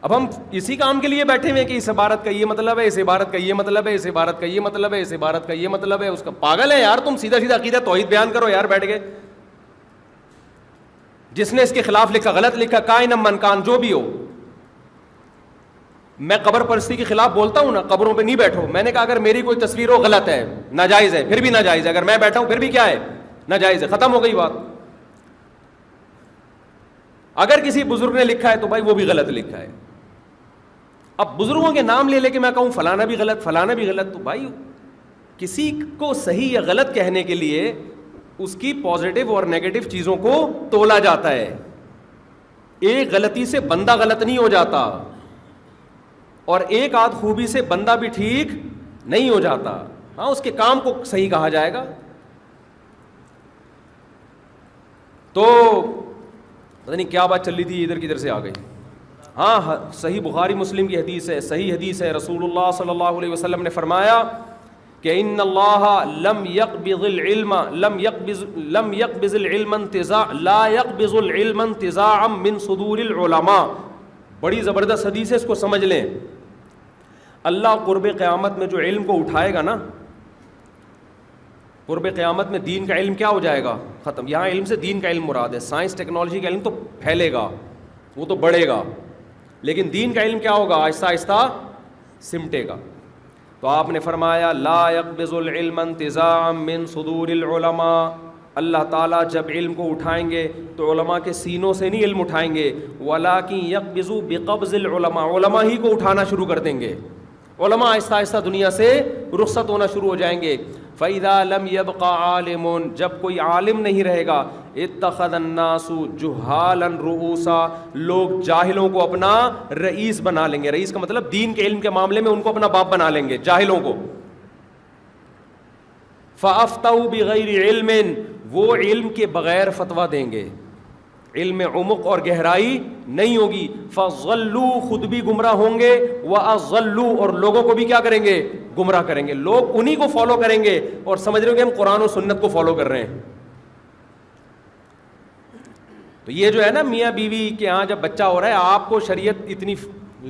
اب ہم اسی کام کے لیے بیٹھے ہوئے کہ اس عبارت کا یہ مطلب ہے، اس عبارت کا یہ مطلب ہے، اس عبارت کا یہ مطلب ہے، اس عبارت کا یہ مطلب ہے. اس کا پاگل ہے یار تم، سیدھا سیدھا عقیدہ توحید بیان کرو یار بیٹھ کے. جس نے اس کے خلاف لکھا غلط لکھا، کائن من کان، جو بھی ہو. میں قبر پرستی کے خلاف بولتا ہوں نا، قبروں پہ نہیں بیٹھو. میں نے کہا اگر میری کوئی تصویر ہو غلط ہے، ناجائز ہے، پھر بھی ناجائز ہے. اگر میں بیٹھا ہوں پھر بھی کیا ہے؟ ناجائز ہے. ختم ہو گئی بات. اگر کسی بزرگ نے لکھا ہے تو بھائی وہ بھی غلط لکھا ہے. اب بزرگوں کے نام لے لے کے میں کہوں فلانا بھی غلط، فلانا بھی غلط، تو بھائی کسی کو صحیح یا غلط کہنے کے لیے اس کی پازیٹو اور نیگیٹو چیزوں کو تولا جاتا ہے. ایک غلطی سے بندہ غلط نہیں ہو جاتا، اور ایک آدھ خوبی سے بندہ بھی ٹھیک نہیں ہو جاتا. ہاں اس کے کام کو صحیح کہا جائے گا. تو پتہ نہیں کیا بات چل رہی تھی، ادھر کدھر سے آ گئی. ہاں صحیح بخاری مسلم کی حدیث ہے، صحیح حدیث ہے. رسول اللہ صلی اللہ علیہ وسلم نے فرمایا کہ ان اللہ لم يقبض العلم لا يقبض العلم انتزاعا من صدور العلماء. بڑی زبردست حدیث ہے، اس کو سمجھ لیں. اللہ قرب قیامت میں جو علم کو اٹھائے گا نا، قرب قیامت میں دین کا علم کیا ہو جائے گا؟ ختم. یہاں علم سے دین کا علم مراد ہے. سائنس ٹیکنالوجی کا علم تو پھیلے گا، وہ تو بڑھے گا، لیکن دین کا علم کیا ہوگا؟ آہستہ آہستہ سمٹے گا. تو آپ نے فرمایا لا يقبض العلم انتزاعا من صدور العلماء. اللہ تعالیٰ جب علم کو اٹھائیں گے تو علماء کے سینوں سے نہیں علم اٹھائیں گے، وَلَكِنْ يَقْبِضُ بِقَبْضِ الْعُلَمَاء. علماء ہی کو اٹھانا شروع کر دیں گے. علماء آہستہ آہستہ دنیا سے رخصت ہونا شروع ہو جائیں گے. فَإِذَا لَمْ يَبْقَ عَالِمٌ. جب کوئی عالم نہیں رہے گا، اتَّخَذَ النَّاسُ جُهَّالًا رُؤُوسًا. لوگ جاہلوں کو اپنا رئیس بنا لیں گے. رئیس کا مطلب دین کے علم کے معاملے میں ان کو اپنا باپ بنا لیں گے، جاہلوں کو. فَأَفْتَوْا بِغَيْرِ عِلْمٍ. وہ علم کے بغیر فتویٰ دیں گے، علم میں عمق اور گہرائی نہیں ہوگی. فَضَلُّوا. خود بھی گمراہ ہوں گے، وَأَضَلُّوا. اور لوگوں کو بھی کیا کریں گے؟ گمراہ کریں گے. لوگ انہی کو فالو کریں گے اور سمجھ رہے ہوں گے ہم قرآن و سنت کو فالو کر رہے ہیں. تو یہ جو ہے نا میاں بیوی کے ہاں جب بچہ ہو رہا ہے، آپ کو شریعت اتنی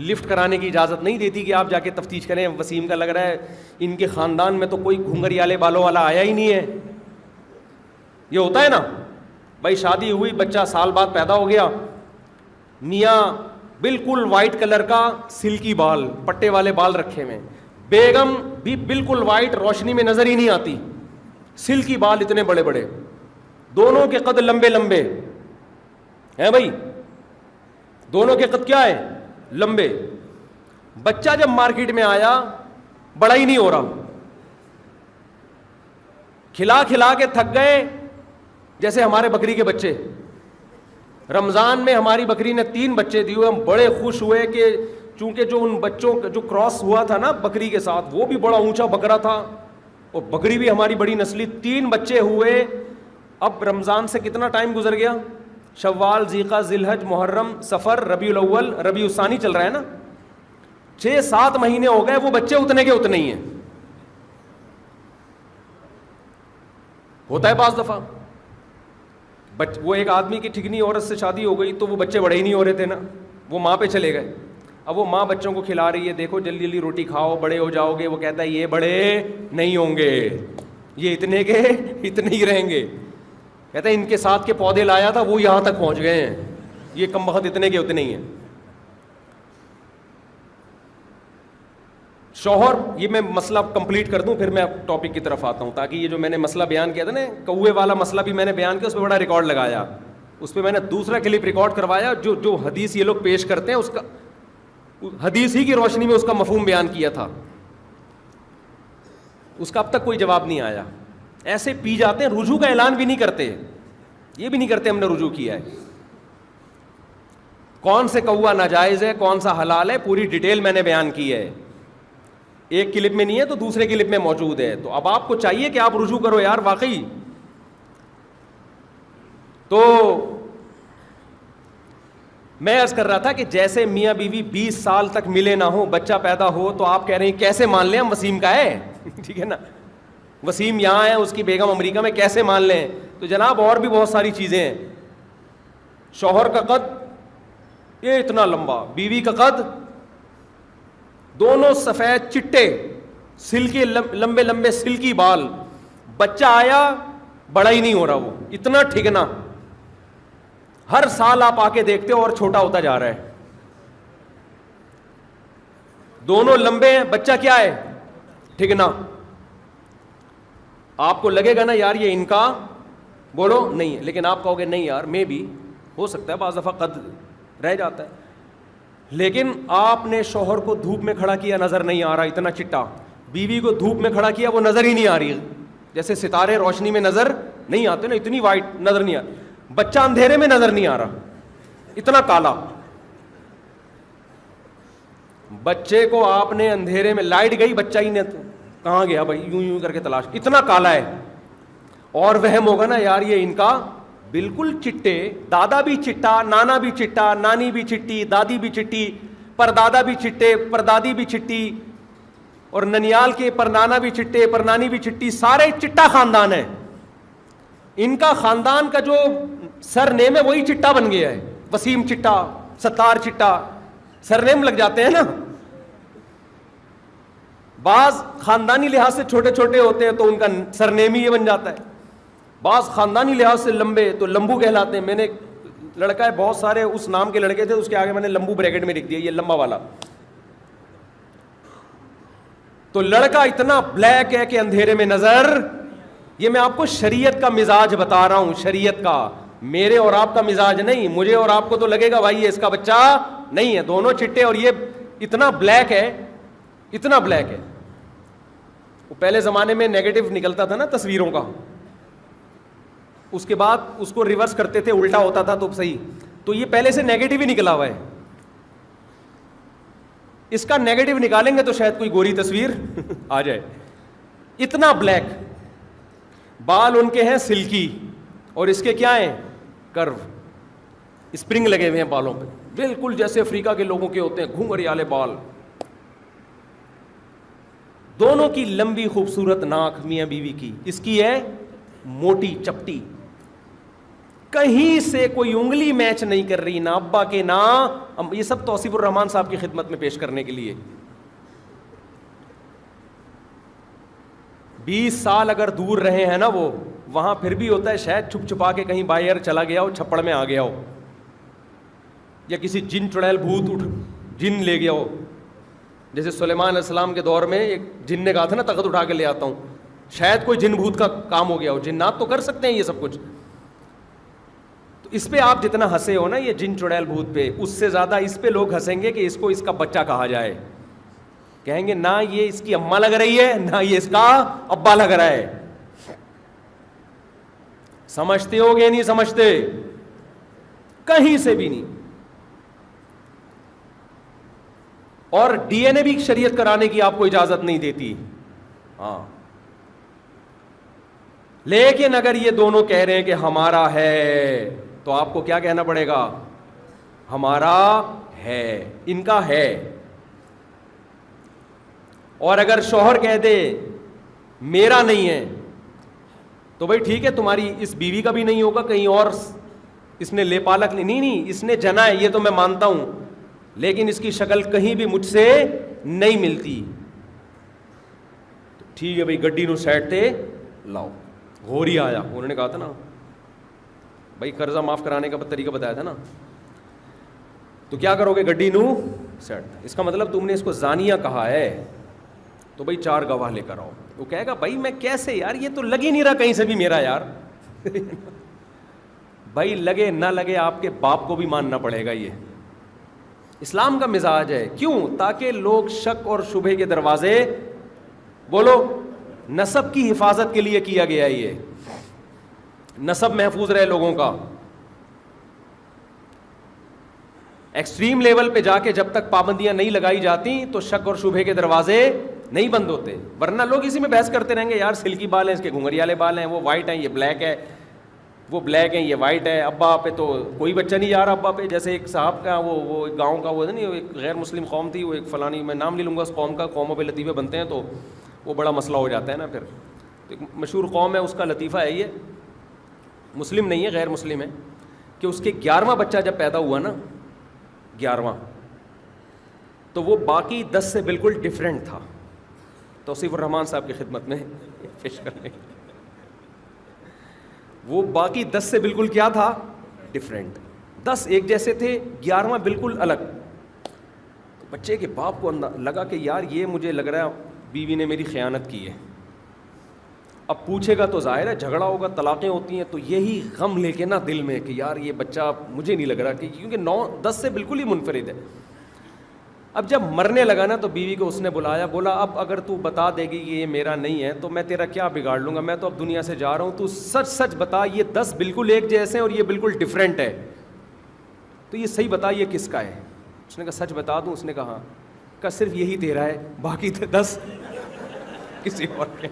لفٹ کرانے کی اجازت نہیں دیتی کہ آپ جا کے تفتیش کریں. وسیم کا لگ رہا ہے ان کے خاندان میں تو کوئی گھنگریالے بالوں والا آیا ہی نہیں ہے. یہ ہوتا ہے نا بھائی، شادی ہوئی، بچہ سال بعد پیدا ہو گیا، میاں بالکل وائٹ کلر کا سلکی بال، پٹے والے بال رکھے ہوئے، بیگم بھی بالکل وائٹ، روشنی میں نظر ہی نہیں آتی، سلکی بال اتنے بڑے بڑے، دونوں کے قد لمبے لمبے ہیں بھائی، دونوں کے قد کیا ہے؟ لمبے. بچہ جب مارکیٹ میں آیا بڑا ہی نہیں ہو رہا، کھلا کھلا کے تھک گئے. جیسے ہمارے بکری کے بچے، رمضان میں ہماری بکری نے 3 بچے دیے، ہم بڑے خوش ہوئے کہ چونکہ جو ان بچوں جو کراس ہوا تھا نا بکری کے ساتھ، وہ بھی بڑا اونچا بکرا تھا اور بکری بھی ہماری بڑی نسلی. 3 بچے ہوئے. اب رمضان سے کتنا ٹائم گزر گیا؟ شوال، ذیقہ، ذیالحج، محرم، سفر، ربیع الاول، ربیع الثانی چل رہا ہے نا. 6-7 مہینے ہو گئے، وہ بچے اتنے کے اتنے ہی ہیں. ہوتا ہے بعض دفعہ وہ ایک آدمی کی ٹھکنی عورت سے شادی ہو گئی تو وہ بچے بڑے ہی نہیں ہو رہے تھے نا، وہ ماں پہ چلے گئے. اب وہ ماں بچوں کو کھلا رہی ہے، دیکھو جلدی جلدی روٹی کھاؤ، بڑے ہو جاؤ گے. وہ کہتا ہے یہ بڑے نہیں ہوں گے، یہ اتنے کے اتنے ہی رہیں گے. کہتا ہے ان کے ساتھ کے پودے لایا تھا وہ یہاں تک پہنچ گئے ہیں، یہ کم بخت اتنے کے اتنے ہی ہیں. شوہر، یہ میں مسئلہ کمپلیٹ کر دوں پھر میں ٹاپک کی طرف آتا ہوں، تاکہ یہ جو میں نے مسئلہ بیان کیا تھا نا کوے والا مسئلہ بھی میں نے بیان کیا، اس پہ بڑا ریکارڈ لگایا، اس پہ میں نے دوسرا کلپ ریکارڈ کروایا جو حدیث یہ لوگ پیش کرتے ہیں، اس کا حدیث ہی کی روشنی میں اس کا مفہوم بیان کیا تھا. اس کا اب تک کوئی جواب نہیں آیا. ایسے پی جاتے ہیں، رجوع کا اعلان بھی نہیں کرتے، یہ بھی نہیں کرتے ہم نے رجوع کیا ہے. کون سے کوا ناجائز ہے، کون سا حلال ہے، پوری ڈیٹیل میں نے بیان کی ہے. ایک کلپ میں نہیں ہے تو دوسرے کلپ میں موجود ہے. تو اب آپ کو چاہیے کہ آپ رجوع کرو یار واقعی. تو میں عرض کر رہا تھا کہ جیسے میاں بیوی 20 سال تک ملے نہ ہو، بچہ پیدا ہو تو آپ کہہ رہے ہیں کیسے مان لیں ہم وسیم کا ہے ٹھیک ہے نا، وسیم یہاں ہے، اس کی بیگم امریکہ میں، کیسے مان لیں؟ تو جناب اور بھی بہت ساری چیزیں ہیں. شوہر کا قد یہ اتنا لمبا, بیوی کا قد, دونوں سفید چٹے, سلکی لمبے لمبے سلکی بال, بچہ آیا بڑا ہی نہیں ہو رہا, وہ اتنا ٹھگنا, ہر سال آپ آ کے دیکھتے ہو اور چھوٹا ہوتا جا رہا ہے, دونوں لمبے ہیں, بچہ کیا ہے, ٹھگنا. آپ کو لگے گا نا یار یہ ان کا, بولو نہیں ہے, لیکن آپ کہو گے نہیں یار میں بھی ہو سکتا ہے بعض دفعہ قد رہ جاتا ہے, لیکن آپ نے شوہر کو دھوپ میں کھڑا کیا نظر نہیں آ رہا اتنا چٹا, بیوی کو دھوپ میں کھڑا کیا وہ نظر ہی نہیں آ رہی, جیسے ستارے روشنی میں نظر نہیں آتے نا, اتنی وائٹ نظر نہیں آتی, بچہ اندھیرے میں نظر نہیں آ رہا اتنا کالا. بچے کو آپ نے اندھیرے میں, لائٹ گئی بچہ ہی نے کہاں گیا بھائی, یوں یوں کر کے تلاش, اتنا کالا ہے. اور وہم ہوگا نا یار یہ ان کا بالکل چٹے, دادا بھی چٹا, نانا بھی چٹا, نانی بھی چٹی, دادی بھی چٹی, پردادا بھی چٹے, پردادی بھی چٹی, اور ننیال کے پرنانا بھی چٹے, پرنانی بھی چٹی, سارے چٹا خاندان ہے. ان کا خاندان کا جو سر نیم ہے وہی چٹا بن گیا ہے, وسیم چٹا, ستار چٹا, سر نیم لگ جاتے ہیں نا. بعض خاندانی لحاظ سے چھوٹے چھوٹے ہوتے ہیں تو ان کا سر نیم ہی یہ بن جاتا ہے, بعض خاندانی لحاظ سے لمبے تو لمبو کہلاتے ہیں. میں نے لڑکا ہے, بہت سارے اس نام کے لڑکے تھے, اس کے آگے میں نے لمبو بریکٹ میں لکھ دیا, یہ لمبا والا. تو لڑکا اتنا بلیک ہے کہ اندھیرے میں نظر, یہ میں آپ کو شریعت کا مزاج بتا رہا ہوں, شریعت کا, میرے اور آپ کا مزاج نہیں. مجھے اور آپ کو تو لگے گا بھائی یہ اس کا بچہ نہیں ہے, دونوں چٹے اور یہ اتنا بلیک ہے, اتنا بلیک ہے. وہ پہلے زمانے میں نیگیٹو نکلتا تھا نا تصویروں کا, اس کے بعد اس کو ریورس کرتے تھے, الٹا ہوتا تھا تو صحیح, تو یہ پہلے سے نیگیٹو ہی نکلا ہوا ہے. اس کا نیگیٹو نکالیں گے تو شاید کوئی گوری تصویر آ جائے. اتنا بلیک, بال ان کے ہیں سلکی, اور اس کے کیا ہیں, کرو, اسپرنگ لگے ہوئے ہیں بالوں پہ, بالکل جیسے افریقہ کے لوگوں کے ہوتے ہیں, گھنگری والے بال. دونوں کی لمبی خوبصورت ناک میاں بیوی کی, اس کی ہے موٹی چپٹی, کہیں سے کوئی انگلی میچ نہیں کر رہی, نہ ابا کے نہ. یہ سب توصیف الرحمان صاحب کی خدمت میں پیش کرنے کے لیے. 20 سال اگر دور رہے ہیں نا وہ, وہاں پھر بھی ہوتا ہے شاید چھپ چھپا کے کہیں باہر چلا گیا ہو, چھپڑ میں آ گیا ہو, یا کسی جن چڑیل بھوت جن لے گیا ہو. جیسے سلیمان علیہ السلام کے دور میں ایک جن نے کہا تھا نا تخت اٹھا کے لے آتا ہوں, شاید کوئی جن بھوت کا کام ہو گیا ہو. جنات تو کر سکتے ہیں یہ سب کچھ. تو اس پہ آپ جتنا ہنسے ہو نا یہ جن چڑیل بھوت پہ, اس سے زیادہ اس پہ لوگ ہنسیں گے کہ اس کو اس کا بچہ کہا جائے. کہیں گے نہ یہ اس کی اماں لگ رہی ہے, نہ یہ اس کا ابا لگ رہا ہے. سمجھتے ہو گے نہیں سمجھتے, کہیں سے بھی نہیں. اور ڈی این اے بھی شریعت کرانے کی آپ کو اجازت نہیں دیتی. ہاں, لیکن اگر یہ دونوں کہہ رہے ہیں کہ ہمارا ہے, تو آپ کو کیا کہنا پڑے گا, ہمارا ہے, ان کا ہے. اور اگر شوہر کہہ دے میرا نہیں ہے, تو بھائی ٹھیک ہے, تمہاری اس بیوی کا بھی نہیں ہوگا, کہیں اور اس نے لے پالک نہیں, اس نے جنا ہے یہ تو میں مانتا ہوں, لیکن اس کی شکل کہیں بھی مجھ سے نہیں ملتی. ٹھیک ہے بھائی, گڈی نو سائڈ تے لاؤ. غوری آیا, انہوں نے کہا تھا نا بھائی قرضہ معاف کرانے کا طریقہ بتایا تھا نا, تو کیا کرو گے, گڈی نو سیٹ. اس کا مطلب تم نے اس کو زانیہ کہا ہے, تو بھائی 4 گواہ لے کر آؤ. وہ کہے گا بھائی میں کیسے یار, یہ تو لگ ہی نہیں رہا کہیں سے بھی میرا یار. بھائی لگے نہ لگے آپ کے باپ کو بھی ماننا پڑے گا. یہ اسلام کا مزاج ہے. کیوں؟ تاکہ لوگ شک اور شبہے کے دروازے, بولو, نسب کی حفاظت کے لیے کیا گیا ہے. یہ نسب محفوظ رہے لوگوں کا. ایکسٹریم لیول پہ جا کے جب تک پابندیاں نہیں لگائی جاتی تو شک اور شبہے کے دروازے نہیں بند ہوتے. ورنہ لوگ اسی میں بحث کرتے رہیں گے, یار سلکی بال ہیں, اس کے گھنگری والے بال ہیں, وہ وائٹ ہیں, یہ بلیک ہے, وہ بلیک ہیں, یہ وائٹ ہے. ابا پہ تو کوئی بچہ نہیں جا رہا ابا پہ. جیسے ایک صاحب کا وہ ایک گاؤں کا وہ نہیں, ایک غیر مسلم قوم تھی, وہ ایک فلانی, میں نام نہیں لوں گا اس قوم کا, قوموں پہ لطیفے بنتے ہیں تو وہ بڑا مسئلہ ہو جاتا ہے نا. پھر ایک مشہور قوم ہے, اس کا لطیفہ ہے یہ, مسلم نہیں ہے غیر مسلم ہے, کہ اس کے 11واں بچہ جب پیدا ہوا نا 11واں. تو وہ باقی 10 سے بالکل ڈفرینٹ تھا. توصیف الرحمان صاحب کی خدمت میں پیش کرنے, وہ باقی 10 سے بالکل کیا تھا, ڈفرینٹ. 10 ایک جیسے تھے, 11واں بالکل الگ. تو بچے کے باپ کو لگا کہ یار یہ مجھے لگ رہا ہے بیوی نے میری خیانت کی ہے. اب پوچھے گا تو ظاہر ہے جھگڑا ہوگا, طلاقیں ہوتی ہیں, تو یہی غم لے کے نا دل میں کہ یار یہ بچہ مجھے نہیں لگ رہا کہ, کیونکہ 9-10 سے بالکل ہی منفرد ہے. اب جب مرنے لگا نا تو بیوی کو اس نے بلایا, بولا اب اگر تو بتا دے گی کہ یہ میرا نہیں ہے تو میں تیرا کیا بگاڑ لوں گا, میں تو اب دنیا سے جا رہا ہوں, تو سچ سچ بتا یہ 10 بالکل ایک جیسے ہیں اور یہ بالکل ڈفرینٹ ہے, تو یہ صحیح بتا یہ کس کا ہے. اس نے کہا سچ بتا دوں. اس نے کہا ہاں. کہا صرف یہی تیرا ہے, باقی 10 کسی اور کے.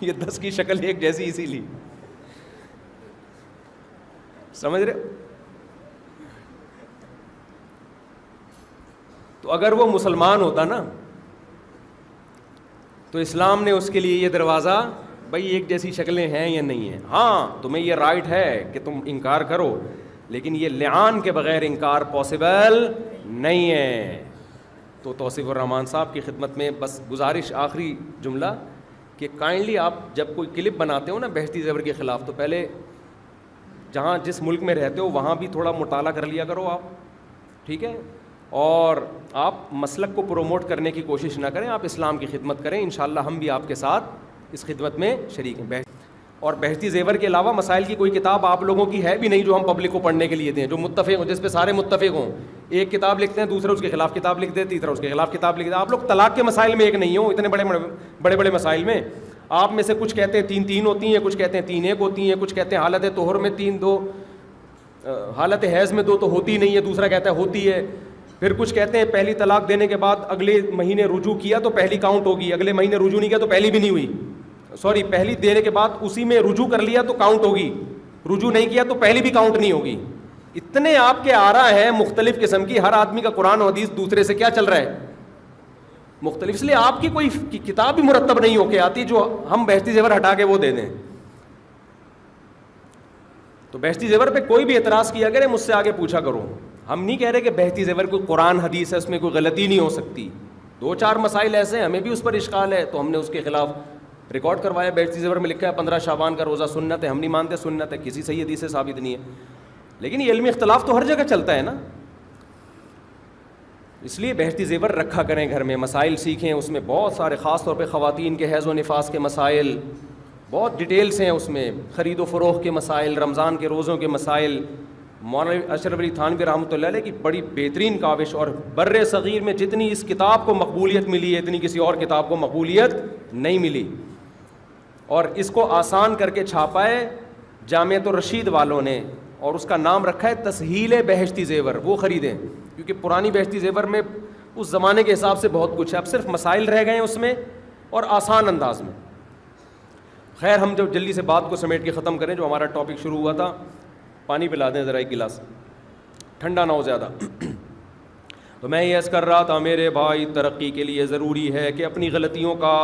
یہ 10 کی شکل ایک جیسی اسی لیے, سمجھ رہے. تو اگر وہ مسلمان ہوتا نا تو اسلام نے اس کے لیے یہ دروازہ, بھائی ایک جیسی شکلیں ہیں یا نہیں ہیں, ہاں تمہیں یہ رائٹ ہے کہ تم انکار کرو, لیکن یہ لعان کے بغیر انکار پاسبل نہیں ہے. تو توصیف الرحمان صاحب کی خدمت میں بس گزارش, آخری جملہ, کہ کائنڈلی آپ جب کوئی کلپ بناتے ہو نا بہشتی زیور کے خلاف, تو پہلے جہاں جس ملک میں رہتے ہو وہاں بھی تھوڑا مطالعہ کر لیا کرو آپ, ٹھیک ہے, اور آپ مسلک کو پروموٹ کرنے کی کوشش نہ کریں, آپ اسلام کی خدمت کریں, انشاءاللہ ہم بھی آپ کے ساتھ اس خدمت میں شریک ہیں. اور بہشتی زیور کے علاوہ مسائل کی کوئی کتاب آپ لوگوں کی ہے بھی نہیں جو ہم پبلک کو پڑھنے کے لیے دیں, جو متفق ہوں, جس پہ سارے متفق ہوں. ایک کتاب لکھتے ہیں, دوسرا اس کے خلاف کتاب لکھ دے, تیسرا اس کے خلاف کتاب لکھ دے. آپ لوگ طلاق کے مسائل میں ایک نہیں ہو, اتنے بڑے بڑے مسائل میں آپ میں سے کچھ کہتے ہیں 3 ہوتی ہیں, کچھ کہتے ہیں 3 ہوتی ہیں, کچھ کہتے ہیں حالت طہر میں 3 حالت حیض میں 2 تو ہوتی نہیں ہے, دوسرا کہتا ہے ہوتی ہے. پھر کچھ کہتے ہیں پہلی طلاق دینے کے بعد اگلے مہینے رجوع کیا تو پہلی کاؤنٹ ہوگی, اگلے مہینے رجوع نہیں کیا تو پہلی بھی نہیں ہوئی, سوری پہلی دینے کے بعد اسی میں رجوع کر لیا تو کاؤنٹ ہوگی, رجوع نہیں کیا تو پہلی بھی کاؤنٹ نہیں ہوگی. اتنے آپ کے آرا ہیں مختلف قسم کی, ہر آدمی کا قرآن و حدیث دوسرے سے کیا چل رہا ہے, مختلف. اس لیے آپ کی کوئی کتاب بھی مرتب نہیں ہو کے آتی جو ہم بہشتی زیور ہٹا کے وہ دے دیں. تو بہشتی زیور پہ کوئی بھی اعتراض کیا کرے مجھ سے آگے پوچھا کرو. ہم نہیں کہہ رہے کہ بہشتی زیور کوئی قرآن حدیث ہے, اس میں کوئی غلطی نہیں ہو سکتی. 2-4 مسائل ایسے ہیں ہمیں بھی اس پر اشکال ہے, تو ہم نے اس کے خلاف ریکارڈ کروایا. بہشتی زیور میں لکھا ہے 15 شعبان کا روزہ سنت ہے, ہم نہیں مانتے سنت ہے, کسی صحیح حدیث سے ثابت نہیں ہے. لیکن یہ علمی اختلاف تو ہر جگہ چلتا ہے نا, اس لیے بہشتی زیور رکھا کریں گھر میں, مسائل سیکھیں. اس میں بہت سارے, خاص طور پہ خواتین کے حیض و نفاس کے مسائل بہت ڈیٹیلز ہیں اس میں, خرید و فروخت کے مسائل, رمضان کے روزوں کے مسائل. مولانا اشرف علی تھانوی رحمۃ اللہ علیہ کی بڑی بہترین کاوش, اور بر صغیر میں جتنی اس کتاب کو مقبولیت ملی ہے اتنی کسی اور کتاب کو مقبولیت نہیں ملی. اور اس کو آسان کر کے چھاپا ہے جامعۃ الرشید والوں نے, اور اس کا نام رکھا ہے تسہیل بہشتی زیور. وہ خریدیں, کیونکہ پرانی بہشتی زیور میں اس زمانے کے حساب سے بہت کچھ ہے, اب صرف مسائل رہ گئے ہیں اس میں اور آسان انداز میں. خیر ہم جب جلدی سے بات کو سمیٹ کے ختم کریں, جو ہمارا ٹاپک شروع ہوا تھا, پانی پلا دیں ذرا ایک گلاس, ٹھنڈا نہ ہو زیادہ. تو میں یہ عرض کر رہا تھا میرے بھائی, ترقی کے لیے ضروری ہے کہ اپنی غلطیوں کا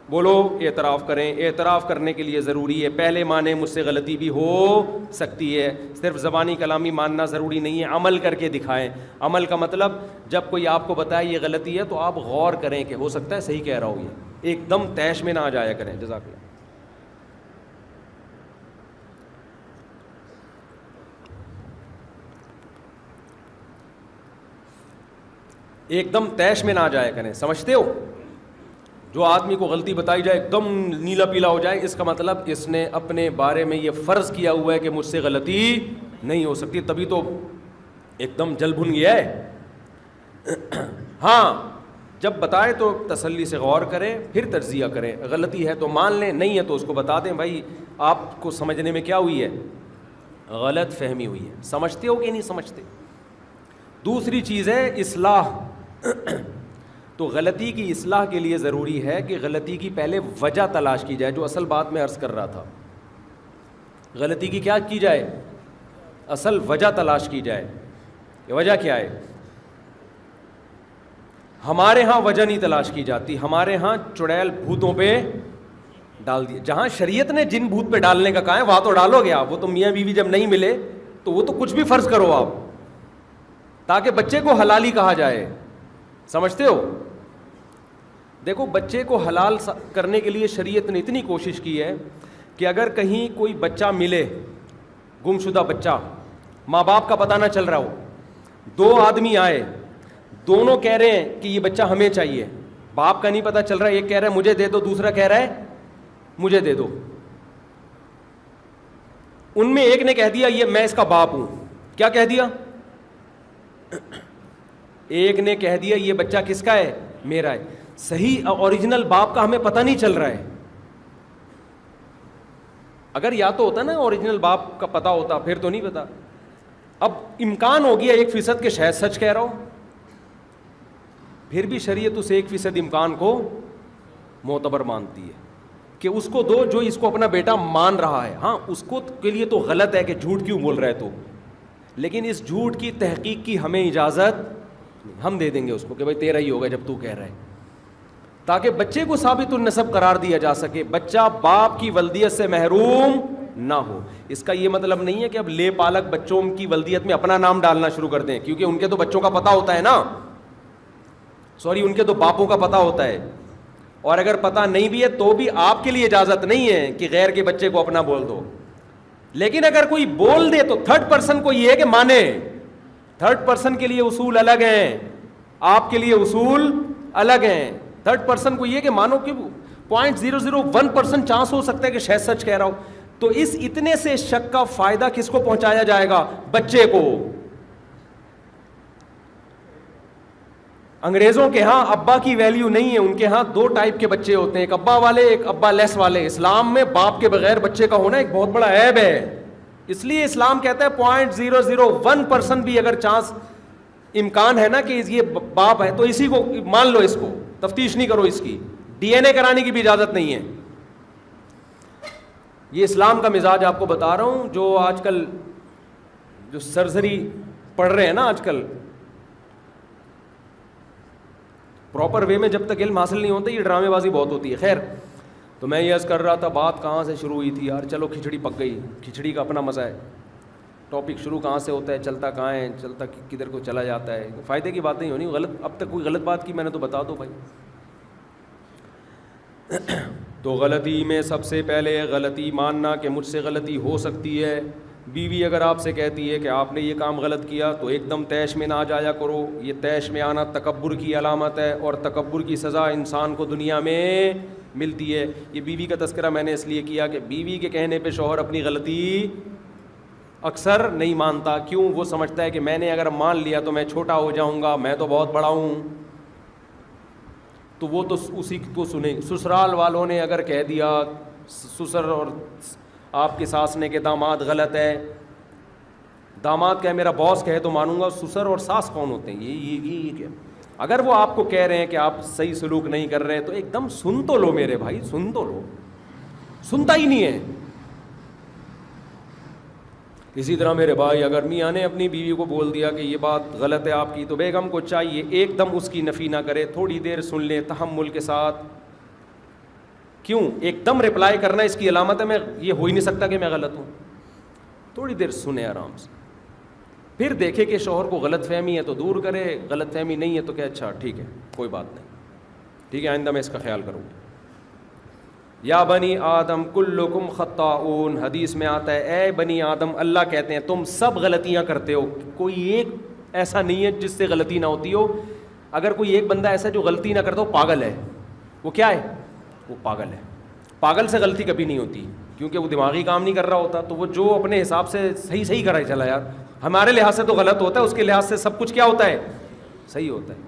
بولو اعتراف کریں. اعتراف کرنے کے لیے ضروری ہے, پہلے معنی مجھ سے غلطی بھی ہو سکتی ہے, صرف زبانی کلامی ماننا ضروری نہیں ہے, عمل کر کے دکھائیں. عمل کا مطلب جب کوئی آپ کو بتائے یہ غلطی ہے تو آپ غور کریں کہ ہو سکتا ہے صحیح کہہ رہا ہوں, یہ ایک دم طیش میں نہ آ جایا کریں. جزاک اللہ. ایک دم طیش میں نہ آ جایا کریں. سمجھتے ہو, جو آدمی کو غلطی بتائی جائے ایک دم نیلا پیلا ہو جائے, اس کا مطلب اس نے اپنے بارے میں یہ فرض کیا ہوا ہے کہ مجھ سے غلطی نہیں ہو سکتی, تبھی تو ایک دم جل بھن گیا ہے. ہاں جب بتائے تو تسلی سے غور کریں, پھر تجزیہ کریں. غلطی ہے تو مان لیں, نہیں ہے تو اس کو بتا دیں بھائی آپ کو سمجھنے میں کیا ہوئی ہے, غلط فہمی ہوئی ہے. سمجھتے ہو کہ نہیں سمجھتے. دوسری چیز ہے اصلاح. تو غلطی کی اصلاح کے لیے ضروری ہے کہ غلطی کی پہلے وجہ تلاش کی جائے, جو اصل بات میں عرض کر رہا تھا. غلطی کی کیا کی جائے, اصل وجہ تلاش کی جائے. یہ وجہ کیا ہے؟ ہمارے ہاں وجہ نہیں تلاش کی جاتی, ہمارے ہاں چڑیل بھوتوں پہ ڈال دیے. جہاں شریعت نے جن بھوت پہ ڈالنے کا کہا ہے وہاں تو ڈالو گے آپ. وہ تو میاں بیوی جب نہیں ملے تو وہ تو کچھ بھی فرض کرو آپ, تاکہ بچے کو حلالی کہا جائے. سمجھتے ہو؟ دیکھو بچے کو حلال کرنے کے لیے شریعت نے اتنی کوشش کی ہے کہ اگر کہیں کوئی بچہ ملے, گم شدہ بچہ, ماں باپ کا پتہ نہ چل رہا ہو, 2 آدمی آئے, دونوں کہہ رہے ہیں کہ یہ بچہ ہمیں چاہیے, باپ کا نہیں پتہ چل رہا ہے, ایک کہہ رہا ہے مجھے دے دو, دوسرا کہہ رہا ہے مجھے دے دو. ان میں ایک نے کہہ دیا یہ میں اس کا باپ ہوں. کیا کہہ دیا؟ ایک نے کہہ دیا یہ بچہ کس کا ہے؟ میرا ہے. صحیح اوریجنل باپ کا ہمیں پتہ نہیں چل رہا ہے. اگر یا تو ہوتا نا اوریجنل باپ کا پتہ ہوتا, پھر تو نہیں پتا. اب امکان ہو گیا 1% کہ شاید سچ کہہ رہا ہوں, پھر بھی شریعت اس 1% امکان کو معتبر مانتی ہے کہ اس کو دو جو اس کو اپنا بیٹا مان رہا ہے. ہاں اس کو کے لیے تو غلط ہے کہ جھوٹ کیوں بول رہا ہے تو, لیکن اس جھوٹ کی تحقیق کی ہمیں اجازت, ہم دے دیں گے اس کو کہ بھائی تیرا ہی ہوگا جب تو کہہ رہا ہے, تاکہ بچے کو ثابت النسب قرار دیا جا سکے, بچہ باپ کی ولدیت سے محروم نہ ہو. اس کا یہ مطلب نہیں ہے کہ اب لے پالک بچوں کی ولدیت میں اپنا نام ڈالنا شروع کر دیں, کیونکہ ان کے تو بچوں کا پتہ ہوتا ہے نا, ان کے تو باپوں کا پتہ ہوتا ہے. اور اگر پتہ نہیں بھی ہے تو بھی آپ کے لیے اجازت نہیں ہے کہ غیر کے بچے کو اپنا بول دو. لیکن اگر کوئی بول دے تو 3rd پرسن کو یہ ہے کہ مانے. 3rd پرسن کے لیے اصول الگ ہیں, آپ کے لیے اصول الگ ہیں. 3rd پرسن کو یہ کہ مانو کہ 0.001% چانس ہو سکتا ہے کہ شاید سچ کہہ رہا ہو, تو اس اتنے سے شک کا فائدہ کس کو پہنچایا جائے گا؟ بچے کو. انگریزوں کے ہاں ابا کی ویلیو نہیں ہے, ان کے ہاں 2 ٹائپ کے بچے ہوتے ہیں, ایک ابا والے ایک ابا لیس والے. اسلام میں باپ کے بغیر بچے کا ہونا ایک بہت بڑا عیب ہے, اس لیے اسلام کہتا ہے 0.001% بھی اگر چانس امکان ہے نا کہ یہ باپ ہے تو اسی کو مان لو, اس کو تفتیش نہیں کرو, اس کی DNA کرانے کی بھی اجازت نہیں ہے. یہ اسلام کا مزاج آپ کو بتا رہا ہوں. جو آج کل جو سرجری پڑھ رہے ہیں نا آج کل, پراپر وے میں جب تک علم حاصل نہیں ہوتا یہ ڈرامے بازی بہت ہوتی ہے. خیر, تو میں یہ عرض کر رہا تھا بات کہاں سے شروع ہوئی تھی یار, چلو کھچڑی پک گئی. کھچڑی کا اپنا مزہ ہے, ٹاپک شروع کہاں سے ہوتا ہے, چلتا کہاں ہے, چلتا کدھر کو چلا جاتا ہے. فائدے کی بات نہیں ہونی, غلط اب تک کوئی غلط بات کی میں نے تو بتا دو بھائی. تو غلطی میں سب سے پہلے غلطی ماننا کہ مجھ سے غلطی ہو سکتی ہے. بیوی اگر آپ سے کہتی ہے کہ آپ نے یہ کام غلط کیا تو ایک دم طیش میں نہ آ جایا کرو. یہ طیش میں آنا تکبر کی علامت ہے, اور تکبر کی سزا انسان کو دنیا میں ملتی ہے. یہ بیوی کا تذکرہ میں نے اس لیے کیا کہ بیوی کے کہنے پہ شوہر اپنی غلطی اکثر نہیں مانتا. کیوں؟ وہ سمجھتا ہے کہ میں نے اگر مان لیا تو میں چھوٹا ہو جاؤں گا, میں تو بہت بڑا ہوں, تو وہ تو اسی کو سنیں. سسرال والوں نے اگر کہہ دیا, سسر اور آپ کی ساس نے کہ داماد غلط ہے, داماد کہے میرا باس کہے تو مانوں گا, سسر اور ساس کون ہوتے ہیں؟ یہ کیا؟ اگر وہ آپ کو کہہ رہے ہیں کہ آپ صحیح سلوک نہیں کر رہے تو ایک دم سن تو لو میرے بھائی, سن تو لو. سنتا ہی نہیں ہے. اسی طرح میرے بھائی اگر میاں نے اپنی بیوی کو بول دیا کہ یہ بات غلط ہے آپ کی, تو بیگم کو چاہیے ایک دم اس کی نفی نہ کرے, تھوڑی دیر سن لے تحمل کے ساتھ. کیوں ایک دم رپلائی کرنا اس کی علامت ہے میں یہ ہو ہی نہیں سکتا کہ میں غلط ہوں. تھوڑی دیر سنے آرام سے, پھر دیکھے کہ شوہر کو غلط فہمی ہے تو دور کرے, غلط فہمی نہیں ہے تو کہ اچھا ٹھیک ہے کوئی بات نہیں, ٹھیک ہے آئندہ میں اس کا خیال کروں. یا بنی آدم کلکم خطاؤن, حدیث میں آتا ہے اے بنی آدم, اللہ کہتے ہیں تم سب غلطیاں کرتے ہو, کوئی ایک ایسا نہیں ہے جس سے غلطی نہ ہوتی ہو. اگر کوئی ایک بندہ ایسا جو غلطی نہ کرتا ہو پاگل ہے. وہ کیا ہے؟ وہ پاگل ہے. پاگل سے غلطی کبھی نہیں ہوتی کیونکہ وہ دماغی کام نہیں کر رہا ہوتا, تو وہ جو اپنے حساب سے صحیح کرا چلا یار, ہمارے لحاظ سے تو غلط ہوتا ہے, اس کے لحاظ سے سب کچھ کیا ہوتا ہے؟ صحیح ہوتا ہے.